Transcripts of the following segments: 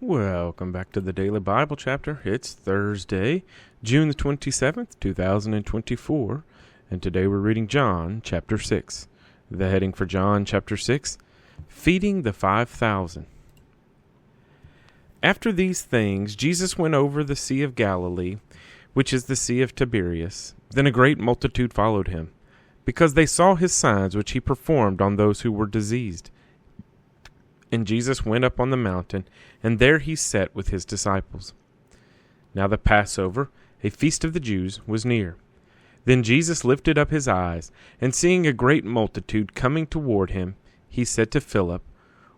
Welcome back to the Daily Bible Chapter. It's Thursday, June the 27th, 2024, and today we're reading John chapter 6. The heading for John chapter 6, Feeding the 5,000. After these things, Jesus went over the Sea of Galilee, which is the Sea of Tiberias. Then a great multitude followed him, because they saw his signs which he performed on those who were diseased. And Jesus went up on the mountain, and there he sat with his disciples. Now the Passover, a feast of the Jews, was near. Then Jesus lifted up his eyes, and seeing a great multitude coming toward him, he said to Philip,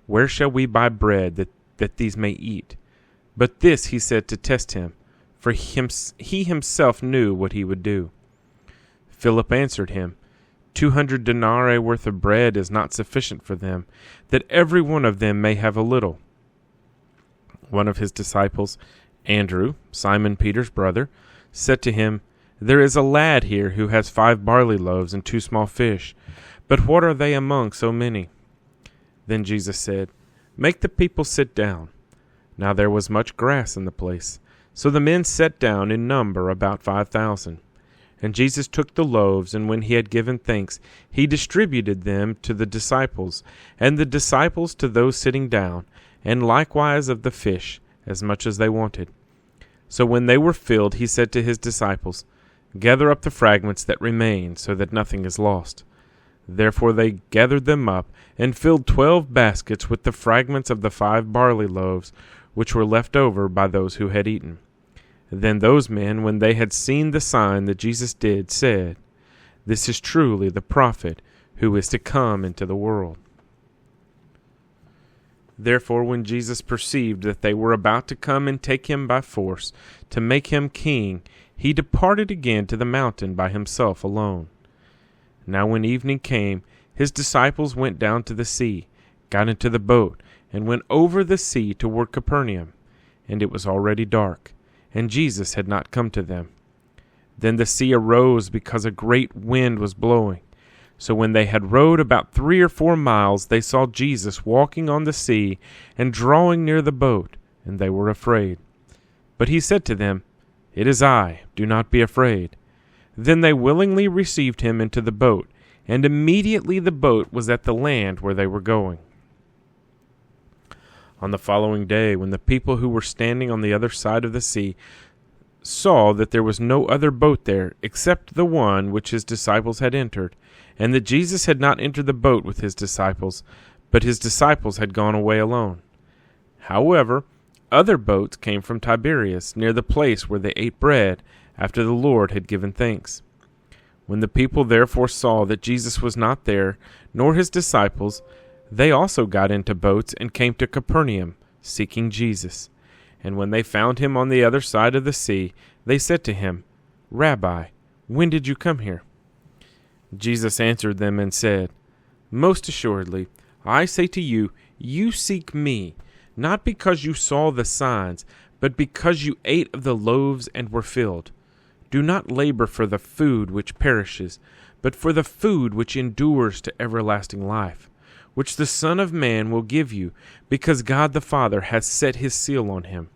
"Where shall we buy bread that these may eat?" But this he said to test him, for he himself knew what he would do. Philip answered him, 200 denarii worth of bread is not sufficient for them, that every one of them may have a little. One of his disciples, Andrew, Simon Peter's brother, said to him, "There is a lad here who has 5 barley loaves and 2 small fish, but what are they among so many?" Then Jesus said, "Make the people sit down." Now there was much grass in the place, so the men sat down in number about 5,000. And Jesus took the loaves, and when he had given thanks, he distributed them to the disciples, and the disciples to those sitting down, and likewise of the fish, as much as they wanted. So when they were filled, he said to his disciples, "Gather up the fragments that remain, so that nothing is lost." Therefore they gathered them up, and filled 12 baskets with the fragments of the 5 barley loaves, which were left over by those who had eaten. Then those men, when they had seen the sign that Jesus did, said, "This is truly the prophet who is to come into the world." Therefore when Jesus perceived that they were about to come and take him by force, to make him king, he departed again to the mountain by himself alone. Now when evening came, his disciples went down to the sea, got into the boat, and went over the sea toward Capernaum. And it was already dark, and Jesus had not come to them. Then the sea arose because a great wind was blowing. So when they had rowed about 3 or 4 miles, they saw Jesus walking on the sea and drawing near the boat, and they were afraid. But he said to them, "It is I, do not be afraid." Then they willingly received him into the boat, and immediately the boat was at the land where they were going. On the following day, when the people who were standing on the other side of the sea saw that there was no other boat there except the one which his disciples had entered, and that Jesus had not entered the boat with his disciples, but his disciples had gone away alone. However, other boats came from Tiberias, near the place where they ate bread, after the Lord had given thanks. When the people therefore saw that Jesus was not there, nor his disciples, they also got into boats and came to Capernaum, seeking Jesus. And when they found him on the other side of the sea, they said to him, "Rabbi, when did you come here?" Jesus answered them and said, "Most assuredly, I say to you, you seek me, not because you saw the signs, but because you ate of the loaves and were filled. Do not labor for the food which perishes, but for the food which endures to everlasting life, which the Son of Man will give you, because God the Father has set his seal on him."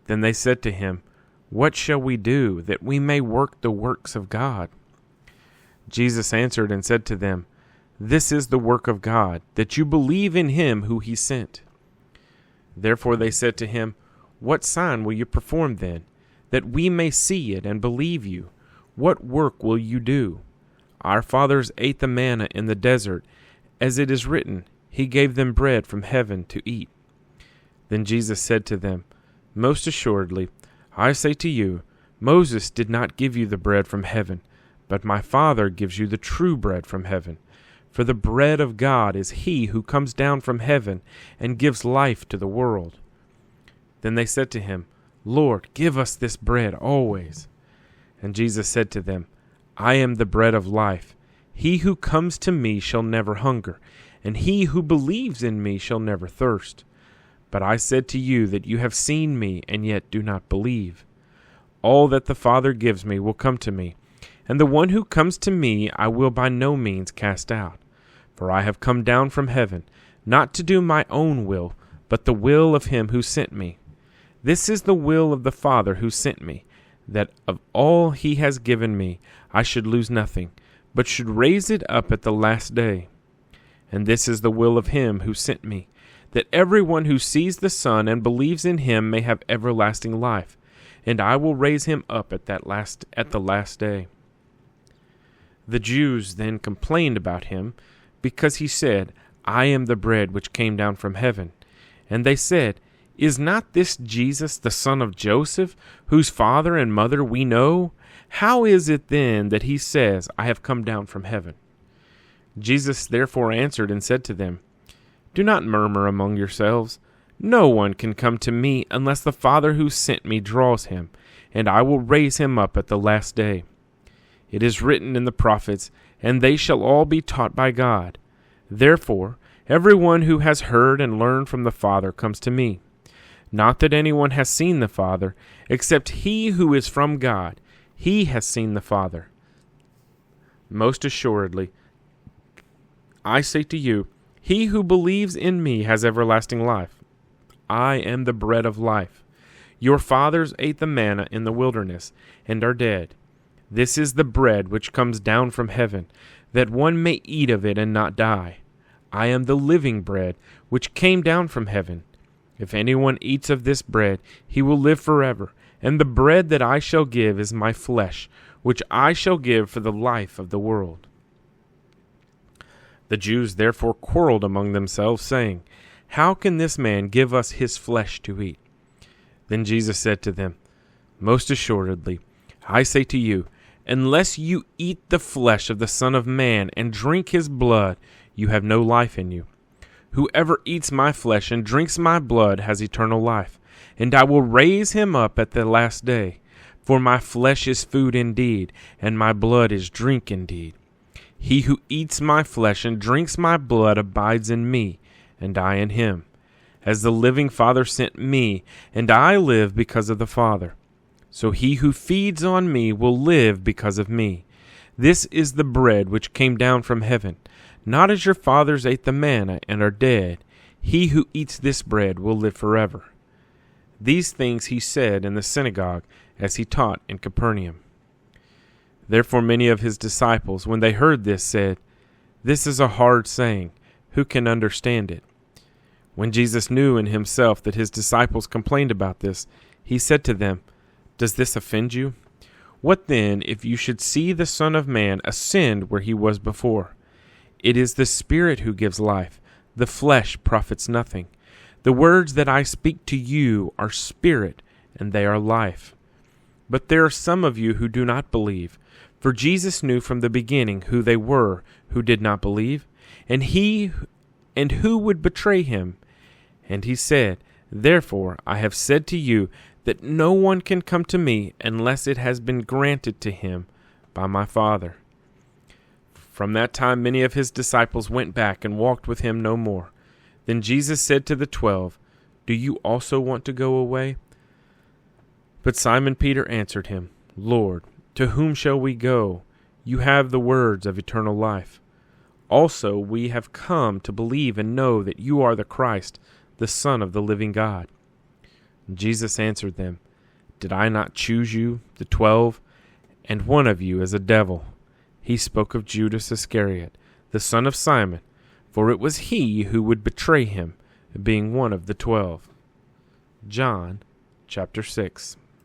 Then they said to him, "What shall we do, that we may work the works of God?" Jesus answered and said to them, "This is the work of God, that you believe in him who he sent." Therefore they said to him, "What sign will you perform then, that we may see it and believe you? What work will you do? Our fathers ate the manna in the desert, as it is written, he gave them bread from heaven to eat." Then Jesus said to them, "Most assuredly, I say to you, Moses did not give you the bread from heaven, but my Father gives you the true bread from heaven. For the bread of God is he who comes down from heaven and gives life to the world." Then they said to him, "Lord, give us this bread always." And Jesus said to them, "I am the bread of life. He who comes to me shall never hunger, and he who believes in me shall never thirst. But I said to you that you have seen me, and yet do not believe. All that the Father gives me will come to me, and the one who comes to me I will by no means cast out. For I have come down from heaven, not to do my own will, but the will of him who sent me. This is the will of the Father who sent me, that of all he has given me I should lose nothing, but should raise it up at the last day. And this is the will of him who sent me, that everyone who sees the Son and believes in him may have everlasting life, and I will raise him up at the last day. The Jews then complained about him, because he said, I am the bread which came down from heaven. And they said, Is not this Jesus the son of Joseph, whose father and mother we know? How is it then that he says, I have come down from heaven? Jesus therefore answered and said to them, Do not murmur among yourselves. No one can come to me unless the Father who sent me draws him, and I will raise him up at the last day. It is written in the prophets, and they shall all be taught by God. Therefore, everyone who has heard and learned from the Father comes to me. Not that anyone has seen the Father, except he who is from God. He has seen the Father. Most assuredly, I say to you, he who believes in me has everlasting life. I am the bread of life. Your fathers ate the manna in the wilderness, and are dead. This is the bread which comes down from heaven, that one may eat of it and not die. I am the living bread which came down from heaven. If anyone eats of this bread, he will live forever. And the bread that I shall give is my flesh, which I shall give for the life of the world. The Jews therefore quarreled among themselves, saying, How can this man give us his flesh to eat? Then Jesus said to them, Most assuredly, I say to you, unless you eat the flesh of the Son of Man and drink his blood, you have no life in you. Whoever eats my flesh and drinks my blood has eternal life, and I will raise him up at the last day. For my flesh is food indeed, and my blood is drink indeed. He who eats my flesh and drinks my blood abides in me, and I in him. As the living Father sent me, and I live because of the Father. So he who feeds on me will live because of me. This is the bread which came down from heaven, not as your fathers ate the manna and are dead. He who eats this bread will live forever. These things he said in the synagogue as he taught in Capernaum. Therefore many of his disciples, when they heard this, said, This is a hard saying. Who can understand it? When Jesus knew in himself that his disciples complained about this, he said to them, Does this offend you? What then if you should see the Son of Man ascend where he was before? It is the Spirit who gives life. The flesh profits nothing. The words that I speak to you are spirit, and they are life. But there are some of you who do not believe. For Jesus knew from the beginning who they were who did not believe, and who would betray him. And he said, Therefore I have said to you that no one can come to me unless it has been granted to him by my Father. From that time many of his disciples went back and walked with him no more. Then Jesus said to the 12, Do you also want to go away? But Simon Peter answered him, Lord, to whom shall we go? You have the words of eternal life. Also we have come to believe and know that you are the Christ, the Son of the living God. And Jesus answered them, Did I not choose you, the 12? And one of you is a devil. He spoke of Judas Iscariot, the son of Simon, for it was he who would betray him, being one of the 12. John chapter 6.